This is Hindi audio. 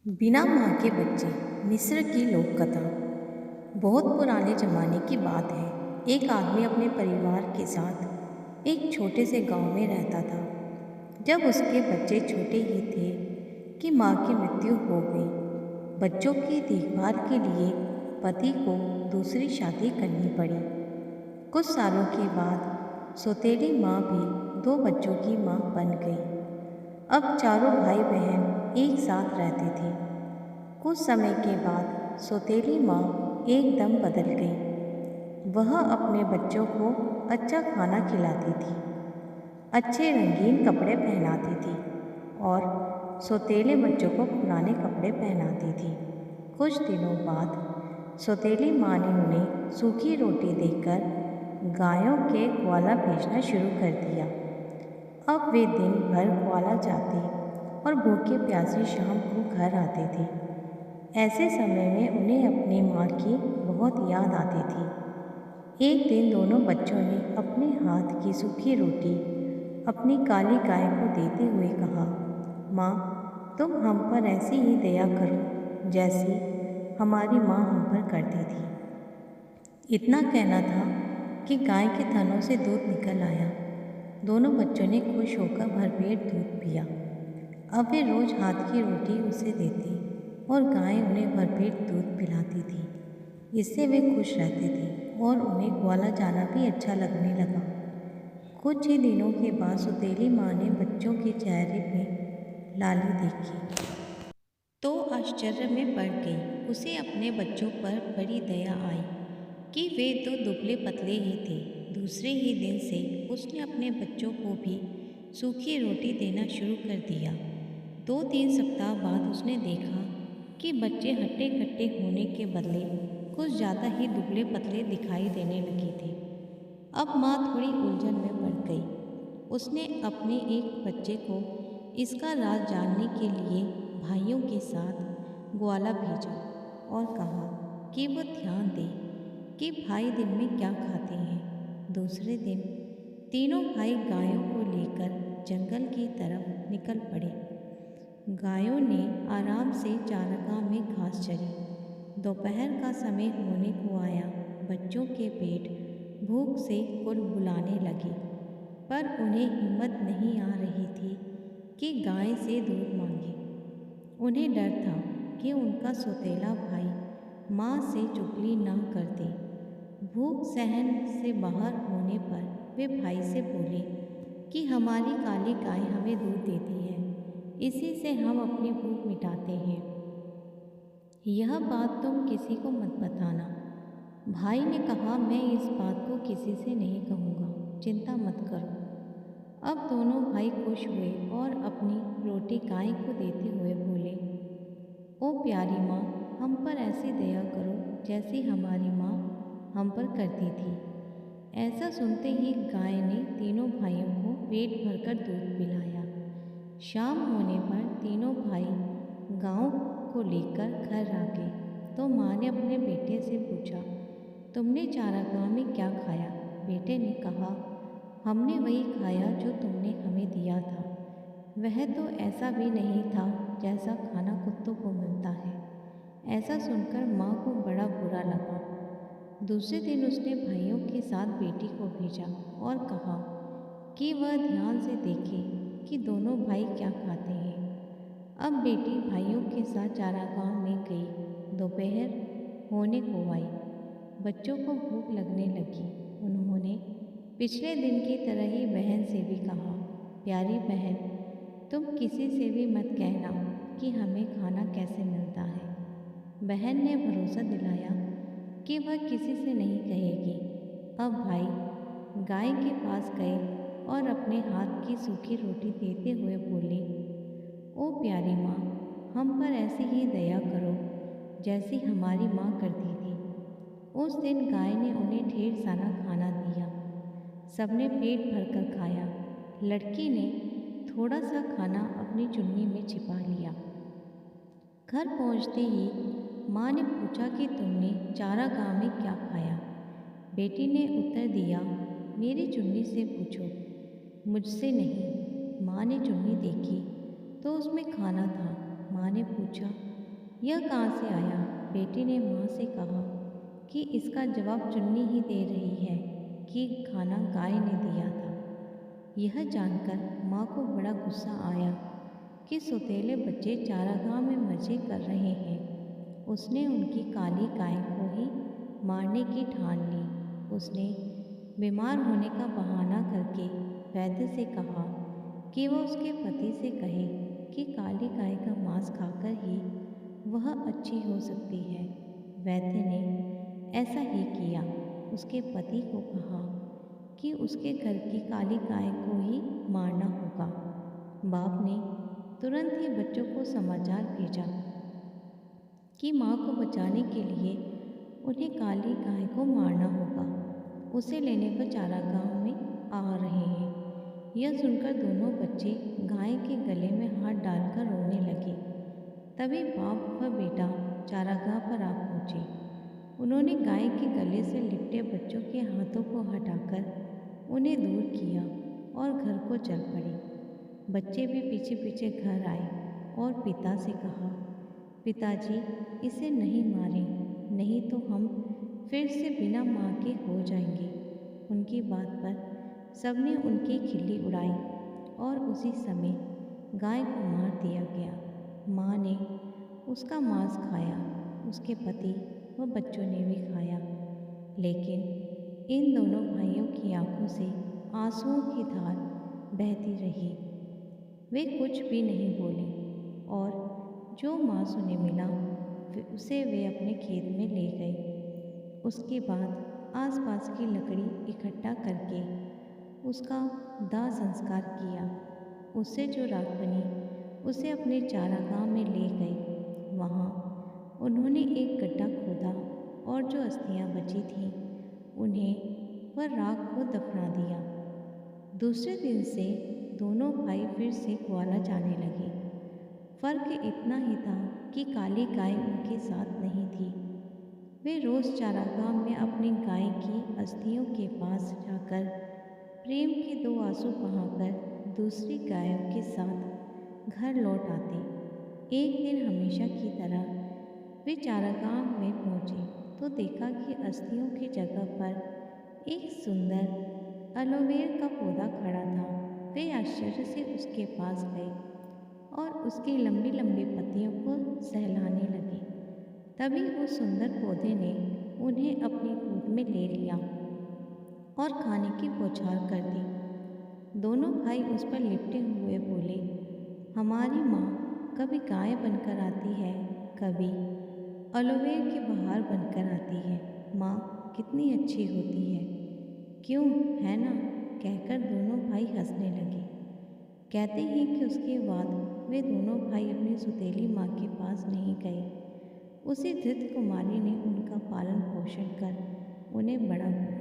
बिना माँ के बच्चे मिस्र की लोक कथा। बहुत पुराने ज़माने की बात है। एक आदमी अपने परिवार के साथ एक छोटे से गांव में रहता था। जब उसके बच्चे छोटे ही थे कि माँ की मृत्यु हो गई। बच्चों की देखभाल के लिए पति को दूसरी शादी करनी पड़ी। कुछ सालों के बाद सौतेली माँ भी दो बच्चों की माँ बन गई। अब चारों भाई बहन एक साथ रहते थे। कुछ समय के बाद सौतेली माँ एकदम बदल गई। वह अपने बच्चों को अच्छा खाना खिलाती थी, अच्छे रंगीन कपड़े पहनाती थी और सौतेले बच्चों को पुराने कपड़े पहनाती थी। कुछ दिनों बाद सौतेली माँ ने उन्हें सूखी रोटी देकर गायों के ग्वाला भेजना शुरू कर दिया। अब वे दिन भर ग्वाला जाते और भूखे प्यासे शाम को घर आते थे। ऐसे समय में उन्हें अपनी माँ की बहुत याद आती थी। एक दिन दोनों बच्चों ने अपने हाथ की सूखी रोटी अपनी काली गाय को देते हुए कहा, माँ, तुम हम पर ऐसी ही दया करो जैसी हमारी माँ हम पर करती थी। इतना कहना था कि गाय के थनों से दूध निकल आया। दोनों बच्चों ने खुश होकर भरपेट दूध पिया। अब वे रोज हाथ की रोटी उसे देते और गाय उन्हें भरपेट दूध पिलाती थी। इससे वे खुश रहते थे और उन्हें ग्वाला जाना भी अच्छा लगने लगा। कुछ ही दिनों के बाद सौतेली माँ ने बच्चों के चेहरे में लाली देखी तो आश्चर्य में पड़ गई। उसे अपने बच्चों पर बड़ी दया आई कि वे तो दुबले पतले ही थे। दूसरे ही दिन से उसने अपने बच्चों को भी सूखी रोटी देना शुरू कर दिया। 2-3 सप्ताह बाद उसने देखा कि बच्चे हट्टे कट्टे होने के बदले कुछ ज़्यादा ही दुबले पतले दिखाई देने लगे थे। अब माँ थोड़ी उलझन में पड़ गई। उसने अपने एक बच्चे को इसका राज जानने के लिए भाइयों के साथ ग्वाला भेजा और कहा कि वो ध्यान दे कि भाई दिन में क्या खाते हैं। दूसरे दिन तीनों भाई गायों को लेकर जंगल की तरफ निकल पड़े। गायों ने आराम से चारागाह में घास चरी। दोपहर का समय होने को आया। बच्चों के पेट भूख से कुड़कुड़ाने लगे, पर उन्हें हिम्मत नहीं आ रही थी कि गाय से दूध मांगे। उन्हें डर था कि उनका सौतेला भाई माँ से चुगली ना कर दे। भूख सहन से बाहर होने पर वे भाई से बोले कि हमारी काली गाय हमें दूध देती है, इसी से हम अपनी भूख मिटाते हैं। यह बात तुम किसी को मत बताना। भाई ने कहा, मैं इस बात को किसी से नहीं कहूँगा, चिंता मत करो। अब दोनों भाई खुश हुए और अपनी रोटी गाय को देते हुए बोले, ओ प्यारी माँ, हम पर ऐसी दया करो जैसी हमारी माँ हम पर करती थी। ऐसा सुनते ही गाय ने तीनों भाइयों को पेट भरकर दूध पिलाया। शाम होने पर तीनों भाई गांव को लेकर घर आ गए तो माँ ने अपने बेटे से पूछा, तुमने चारागाह में क्या खाया? बेटे ने कहा, हमने वही खाया जो तुमने हमें दिया था। वह तो ऐसा भी नहीं था जैसा खाना कुत्तों को मिलता है। ऐसा सुनकर माँ को बड़ा बुरा लगा। दूसरे दिन उसने भाइयों के साथ बेटी को भेजा और कहा कि वह ध्यान से देखे कि दोनों भाई क्या खाते हैं। अब बेटी भाइयों के साथ चारागाह में गई। दोपहर होने को आई। बच्चों को भूख लगने लगी। उन्होंने पिछले दिन की तरह ही बहन से भी कहा, प्यारी बहन, तुम किसी से भी मत कहना कि हमें खाना कैसे मिलता है। बहन ने भरोसा दिलाया कि वह किसी से नहीं कहेगी। अब भाई गाय के पास गए और अपने हाथ की सूखी रोटी देते हुए बोले, ओ प्यारी माँ, हम पर ऐसी ही दया करो जैसी हमारी माँ करती थी। उस दिन गाय ने उन्हें ढेर सारा खाना दिया। सबने पेट भरकर खाया। लड़की ने थोड़ा सा खाना अपनी चुन्नी में छिपा लिया। घर पहुंचते ही माँ ने पूछा कि तुमने चारागाह में क्या खाया? बेटी ने उत्तर दिया, मेरी चुन्नी से पूछो, मुझसे नहीं। माँ ने चुन्नी देखी तो उसमें खाना था। माँ ने पूछा, यह कहाँ से आया? बेटी ने माँ से कहा कि इसका जवाब चुन्नी ही दे रही है कि खाना गाय ने दिया था। यह जानकर माँ को बड़ा गुस्सा आया कि सौतेले बच्चे चारागाह में मजे कर रहे हैं। उसने उनकी काली गाय को ही मारने की ठान ली। उसने बीमार होने का बहाना करके वैद्य से कहा कि वह उसके पति से कहे कि काली गाय का मांस खाकर ही वह अच्छी हो सकती है। वैद्य ने ऐसा ही किया। उसके पति को कहा कि उसके घर की काली गाय को ही मारना होगा। बाप ने तुरंत ही बच्चों को समाचार भेजा कि माँ को बचाने के लिए उन्हें काली गाय को मारना होगा। उसे लेने वो चारागाह में आ रहे हैं। यह सुनकर दोनों बच्चे गाय के गले में हाथ डालकर रोने लगे। तभी बाप व बेटा चारागाह पर आ पहुँचे। उन्होंने गाय के गले से लिपटे बच्चों के हाथों को हटाकर उन्हें दूर किया और घर को चल पड़े। बच्चे भी पीछे पीछे घर आए और पिता से कहा, पिताजी इसे नहीं मारें, नहीं तो हम फिर से बिना माँ के हो जाएंगे। उनकी बात पर सबने उनकी खिल्ली उड़ाई और उसी समय गाय को मार दिया गया। माँ ने उसका मांस खाया, उसके पति व बच्चों ने भी खाया, लेकिन इन दोनों भाइयों की आंखों से आंसुओं की धार बहती रही। वे कुछ भी नहीं बोले और जो मांस उन्हें मिला उसे वे अपने खेत में ले गए। उसके बाद आसपास की लकड़ी इकट्ठा करके उसका दाह संस्कार किया। उससे जो राख बनी उसे अपने चारागाह में ले गए। वहाँ उन्होंने एक गड्ढा खोदा और जो अस्थियाँ बची थीं उन्हें वह राख को दफना दिया। दूसरे दिन से दोनों भाई फिर से ग्वाला जाने लगे। फर्क इतना ही था कि काली गाय उनके साथ नहीं थी। वे रोज चारागाह में अपनी गाय की अस्थियों के पास जाकर प्रेम के दो आंसू बहाकर दूसरी गायों के साथ घर लौट आते। एक दिन हमेशा की तरह वे चारागाह में पहुँचे तो देखा कि अस्थियों की जगह पर एक सुंदर एलोवेरा का पौधा खड़ा था। वे आश्चर्य से उसके पास गए और उसकी लंबी लंबी पत्तियों को सहलाने लगे। तभी उस सुंदर पौधे ने उन्हें अपनी गोद में ले लिया और खाने की बौछार कर दी। दोनों भाई उस पर लिपटे हुए बोले, हमारी माँ कभी गाय बनकर आती है, कभी एलोवेरा की बहार बनकर आती है। माँ कितनी अच्छी होती है, क्यों है ना? कहकर दोनों भाई हंसने लगे। कहते हैं कि उसके बाद वे दोनों भाई अपनी सौतेली माँ के पास नहीं गए। उसी धृत कुमारी ने उनका पालन पोषण कर उन्हें बड़ा बनाया।